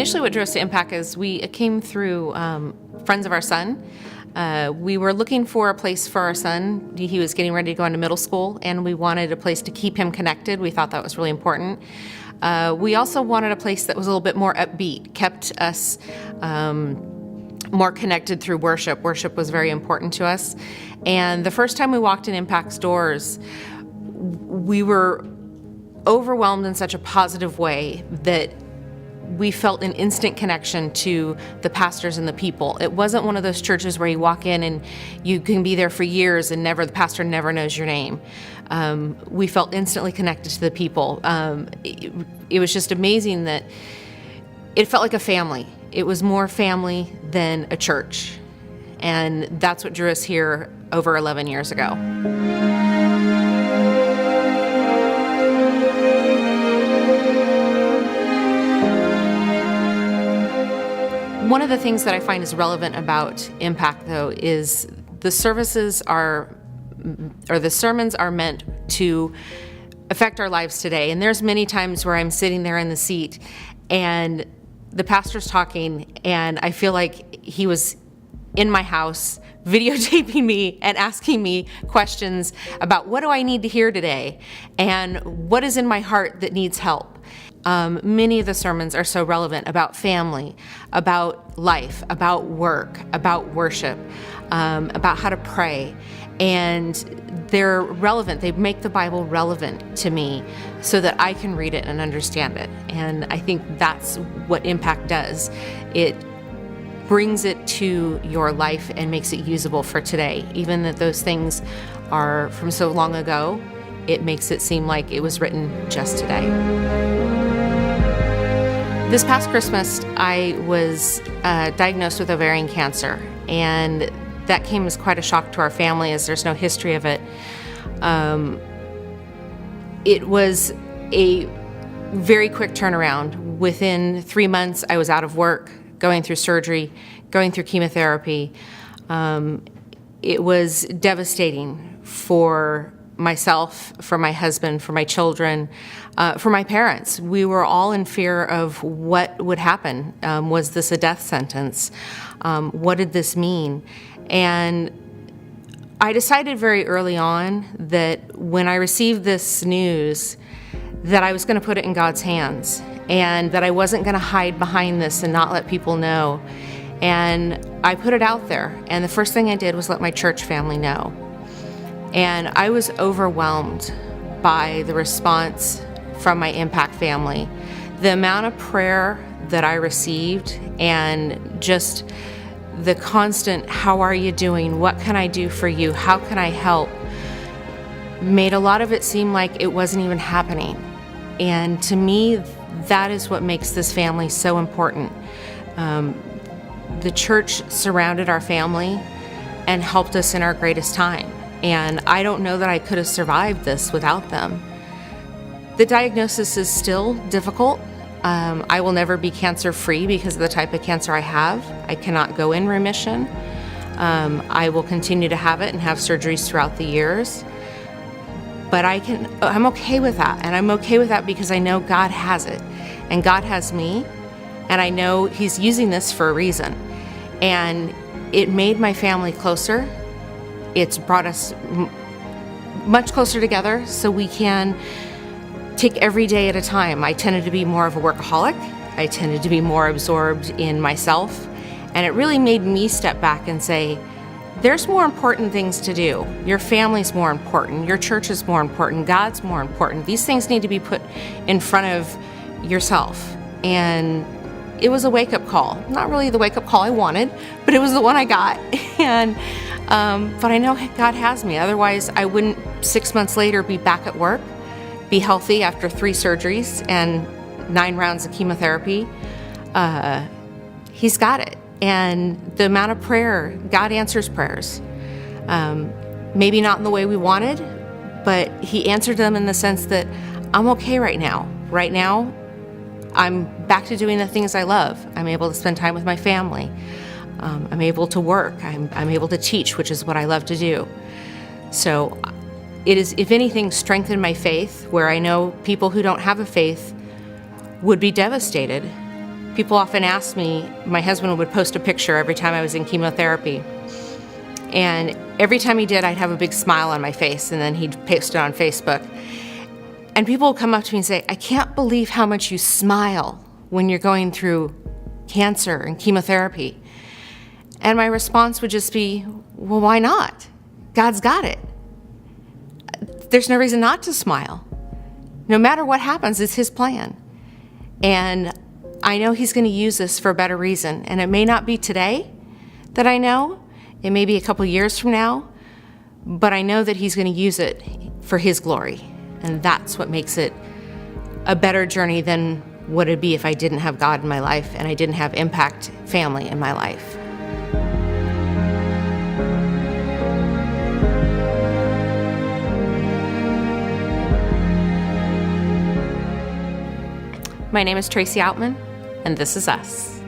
Initially, what drew us to Impact is we came through friends of our son. We were looking for a place for our son. He was getting ready to go into middle school, and we wanted a place to keep him connected. We thought that was really important. We also wanted a place that was a little bit more upbeat, kept us more connected through worship. Worship was very important to us. And the first time we walked in Impact's doors, we were overwhelmed in such a positive way that we felt an instant connection to the pastors and the people. It wasn't one of those churches where you walk in and you can be there for years and the pastor never knows your name. We felt instantly connected to the people. It was just amazing that it felt like a family. It was more family than a church. And that's what drew us here over 11 years ago. One of the things that I find is relevant about Impact, though, is the sermons are meant to affect our lives today. And there's many times where I'm sitting there in the seat and the pastor's talking, and I feel like he was in my house videotaping me and asking me questions about what do I need to hear today and what is in my heart that needs help. Many of the sermons are so relevant about family, about life, about work, about worship, about how to pray. And they're relevant. They make the Bible relevant to me so that I can read it and understand it. And I think that's what Impact does. It brings it to your life and makes it usable for today. Even that those things are from so long ago, it makes it seem like it was written just today. This past Christmas, I was diagnosed with ovarian cancer, and that came as quite a shock to our family as there's no history of it. It was a very quick turnaround. Within 3 months, I was out of work, going through surgery, going through chemotherapy. It was devastating for myself, for my husband, for my children, for my parents. We were all in fear of what would happen. Was this a death sentence? What did this mean? And I decided very early on that when I received this news, that I was going to put it in God's hands and that I wasn't going to hide behind this and not let people know. And I put it out there. And the first thing I did was let my church family know. And I was overwhelmed by the response from my Impact family. The amount of prayer that I received and just the constant, how are you doing? What can I do for you? How can I help? Made a lot of it seem like it wasn't even happening. And to me, that is what makes this family so important. The church surrounded our family and helped us in our greatest time. And I don't know that I could have survived this without them. The diagnosis is still difficult. I will never be cancer-free because of the type of cancer I have. I cannot go in remission. I will continue to have it and have surgeries throughout the years. But I'm okay with that. And I'm okay with that because I know God has it. And God has me. And I know He's using this for a reason. And it made my family closer. It's brought us much closer together so we can take every day at a time. I tended to be more of a workaholic. I tended to be more absorbed in myself. And it really made me step back and say, there's more important things to do. Your family's more important. Your church is more important. God's more important. These things need to be put in front of yourself. And it was a wake-up call. Not really the wake-up call I wanted, but it was the one I got. And but I know God has me. Otherwise, I wouldn't 6 months later be back at work, be healthy after 3 surgeries and 9 rounds of chemotherapy. He's got it. And the amount of prayer, God answers prayers. Maybe not in the way we wanted, but He answered them in the sense that I'm okay right now. Right now, I'm back to doing the things I love. I'm able to spend time with my family. I'm able to work. I'm able to teach, which is what I love to do. So it is, if anything, strengthened my faith, where I know people who don't have a faith would be devastated. People often ask me, my husband would post a picture every time I was in chemotherapy. And every time he did, I'd have a big smile on my face, and then he'd post it on Facebook. And people would come up to me and say, I can't believe how much you smile when you're going through cancer and chemotherapy. And my response would just be, well, why not? God's got it. There's no reason not to smile. No matter what happens, it's His plan. And I know He's going to use this for a better reason. And it may not be today that I know. It may be a couple years from now. But I know that He's going to use it for His glory. And that's what makes it a better journey than what it'd be if I didn't have God in my life and I didn't have Impact family in my life. My name is Tracy Outman, and this is us.